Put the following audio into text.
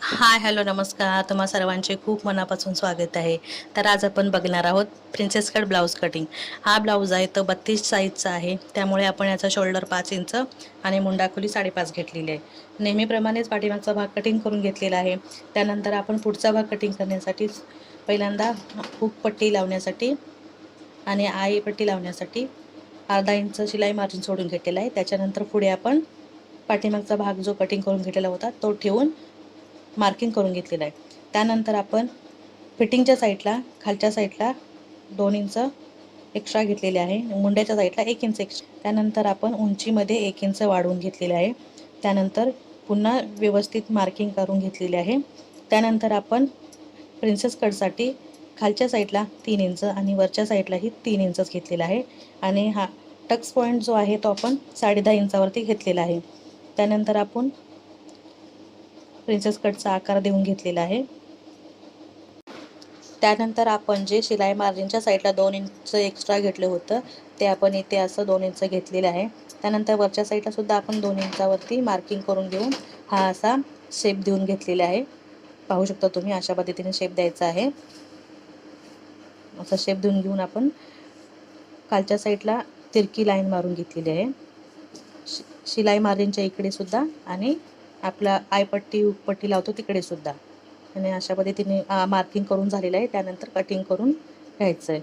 हाय, hello, नमस्कार. तुम्हा सर्वांचे खूप मनापासून स्वागत आहे. तर आज आपण बघणार आहोत प्रिन्सेस कट ब्लाऊज कटिंग. हा ब्लाऊज आहे तो 32 साईजचा आहे, त्यामुळे आपण याचा शोल्डर 5 इंच आणि मुंडाखोली 5.5 घेतलेली आहे. नेहमीप्रमाणेच पाठीमागचा भाग कटिंग करून घेतलेला आहे. त्यानंतर आपण पुढचा भाग कटिंग करण्यासाठी पहिल्यांदा हुक पट्टी लावण्यासाठी आणि आई पट्टी लावण्यासाठी अर्धा इंच शिलाई मार्जिन सोडून घेतलेला आहे. त्याच्यानंतर पुढे आपण पाठीमागचा भाग जो कटिंग करून घेतलेला होता तो ठेवून मार्किंग करून घेतलेलं आहे. त्यानंतर आपण फिटिंगच्या साईडला खालच्या साईडला 2 इंच एक्स्ट्रा घेतलेले आहे. मुंड्याच्या साईडला 1 इंच एक्स्ट्रा. त्यानंतर आपण उंचीमध्ये 1 इंच वाढवून घेतलेले आहे. त्यानंतर पुन्हा व्यवस्थित मार्किंग करून घेतलेले आहे. त्यानंतर आपण प्रिन्सेस कटसाठी खालच्या साईडला 3 इंच आणि वरच्या साईडलाही 3 इंचच घेतलेला आहे आणि हा टक्स पॉईंट जो आहे तो आपण 10.5 इंचावरती घेतलेला आहे. त्यानंतर आपण प्रिन्सेस कटचा आकार देऊन घेतलेला आहे. त्यानंतर आपण जे शिलाई मार्जिनच्या साईडला 2 इंच एक्स्ट्रा घेतलं होतं ते आपण इथे असं 2 इंच घेतलेलं आहे. त्यानंतर वरच्या साईडला सुद्धा आपण 2 इंचावरती मार्किंग करून घेऊन हा असा शेप देऊन घेतलेला आहे. पाहू शकता तुम्ही, अशा पद्धतीने शेप द्यायचा आहे. असा शेप देऊन घेऊन आपण खालच्या साईडला तिरकी लाईन मारून घेतलेली आहे. शिलाई मार्जिनच्या इकडे सुद्धा आणि आपला आयपट्टी पट्टी लावतो तिकडे सुद्धा, आणि अशा पद्धतीने मार्किंग करून झालेलं आहे. त्यानंतर कटिंग करून घ्यायचं आहे.